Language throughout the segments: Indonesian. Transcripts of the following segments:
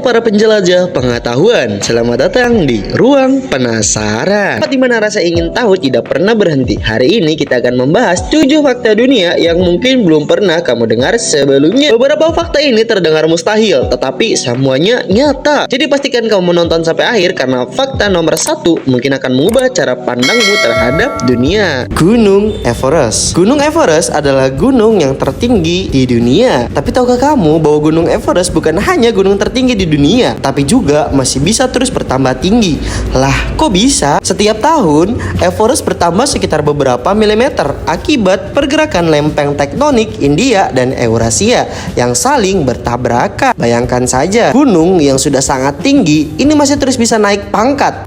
para penjelajah pengetahuan, selamat datang di Ruang Penasaran. Di mana rasa ingin tahu tidak pernah berhenti. Hari ini kita akan membahas 7 fakta dunia yang mungkin belum pernah kamu dengar sebelumnya. Beberapa fakta ini terdengar mustahil, tetapi semuanya nyata. Jadi pastikan kamu menonton sampai akhir karena fakta nomor 1 mungkin akan mengubah cara pandangmu terhadap dunia. Gunung Everest. Gunung Everest adalah gunung yang tertinggi di dunia. Tapi tahukah kamu bahwa Gunung Everest bukan hanya gunung tertinggi di dunia, tapi juga masih bisa terus bertambah tinggi. Lah, kok bisa? Setiap tahun, Everest bertambah sekitar beberapa milimeter akibat pergerakan lempeng tektonik India dan Eurasia yang saling bertabrakan. Bayangkan saja, gunung yang sudah sangat tinggi ini masih terus bisa naik pangkat.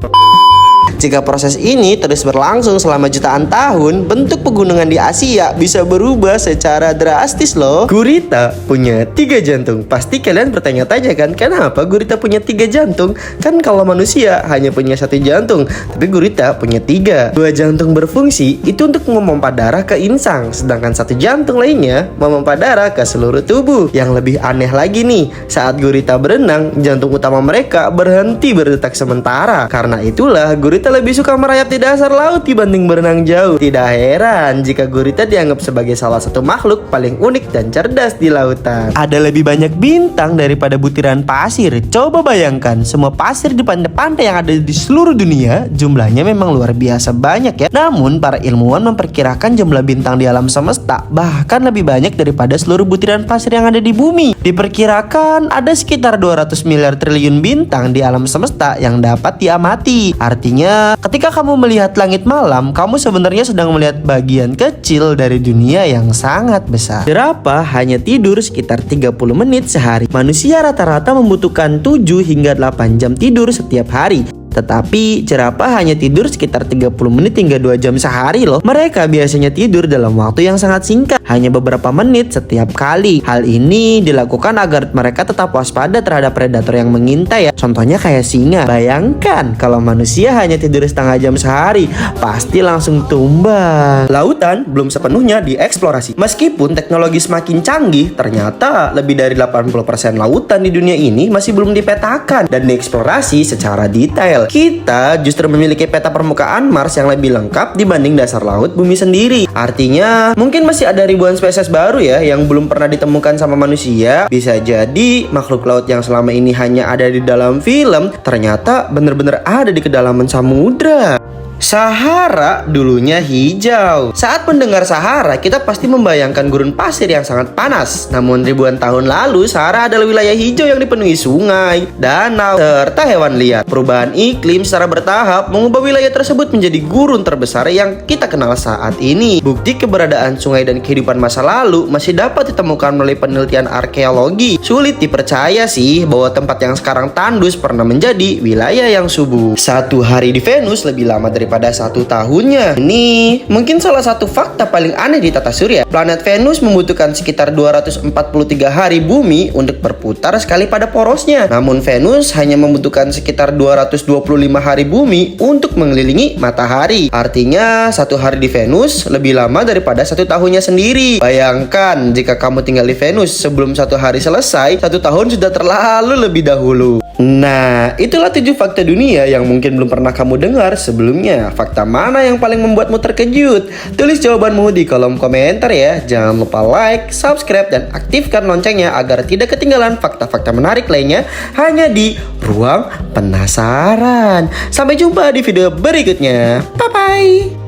Jika proses ini terus berlangsung selama jutaan tahun, bentuk pegunungan di Asia bisa berubah secara drastis loh. Gurita punya 3 jantung. Pasti kalian bertanya-tanya kan, kenapa gurita punya 3 jantung? Kan kalau manusia hanya punya 1 jantung, tapi gurita punya 3. 2 jantung berfungsi itu untuk memompa darah ke insang, sedangkan 1 jantung lainnya memompa darah ke seluruh tubuh. Yang lebih aneh lagi nih, saat gurita berenang, jantung utama mereka berhenti berdetak sementara. Karena itulah gurita lebih suka merayap di dasar laut dibanding berenang jauh. Tidak heran jika gurita dianggap sebagai salah satu makhluk paling unik dan cerdas di lautan. Ada lebih banyak bintang daripada butiran pasir. Coba bayangkan, semua pasir di pantai-pantai yang ada di seluruh dunia, jumlahnya memang luar biasa banyak ya. Namun para ilmuwan memperkirakan jumlah bintang di alam semesta bahkan lebih banyak daripada seluruh butiran pasir yang ada di bumi. Diperkirakan ada sekitar 200 miliar triliun bintang di alam semesta yang dapat diamati. Artinya ketika kamu melihat langit malam, kamu sebenarnya sedang melihat bagian kecil dari dunia yang sangat besar. Jerapah hanya tidur sekitar 30 menit sehari. Manusia rata-rata membutuhkan 7 hingga 8 jam tidur setiap hari. Tetapi jerapah hanya tidur sekitar 30 menit hingga 2 jam sehari loh. Mereka biasanya tidur dalam waktu yang sangat singkat, hanya beberapa menit setiap kali. Hal ini dilakukan agar mereka tetap waspada terhadap predator yang mengintai ya. Contohnya kayak singa. Bayangkan kalau manusia hanya tidur setengah jam sehari, pasti langsung tumbang. Lautan belum sepenuhnya dieksplorasi. Meskipun teknologi semakin canggih, ternyata lebih dari 80% lautan di dunia ini masih belum dipetakan dan dieksplorasi secara detail. Kita justru memiliki peta permukaan Mars yang lebih lengkap dibanding dasar laut bumi sendiri. Artinya mungkin masih ada ribuan spesies baru ya yang belum pernah ditemukan sama manusia. Bisa jadi makhluk laut yang selama ini hanya ada di dalam film ternyata benar-benar ada di kedalaman samudra. Sahara dulunya hijau. Saat mendengar Sahara, kita pasti membayangkan gurun pasir yang sangat panas. Namun ribuan tahun lalu, Sahara adalah wilayah hijau yang dipenuhi sungai, danau, serta hewan liar. Perubahan iklim secara bertahap mengubah wilayah tersebut menjadi gurun terbesar yang kita kenal saat ini. Bukti keberadaan sungai dan kehidupan masa lalu masih dapat ditemukan melalui penelitian arkeologi. Sulit dipercaya sih bahwa tempat yang sekarang tandus pernah menjadi wilayah yang subur. 1 hari di Venus lebih lama daripada 1 tahunnya. Ini mungkin salah satu fakta paling aneh di tata surya. Planet Venus membutuhkan sekitar 243 hari bumi untuk berputar sekali pada porosnya. Namun Venus hanya membutuhkan sekitar 225 hari bumi untuk mengelilingi matahari. Artinya 1 hari di Venus lebih lama daripada 1 tahunnya sendiri. Bayangkan jika kamu tinggal di Venus sebelum 1 hari selesai, 1 tahun sudah terlalu lebih dahulu. Nah, itulah 7 fakta dunia yang mungkin belum pernah kamu dengar sebelumnya. Fakta mana yang paling membuatmu terkejut? Tulis jawabanmu di kolom komentar ya. Jangan lupa like, subscribe, dan aktifkan loncengnya agar tidak ketinggalan fakta-fakta menarik lainnya hanya di Ruang Penasaran. Sampai jumpa di video berikutnya. Bye-bye.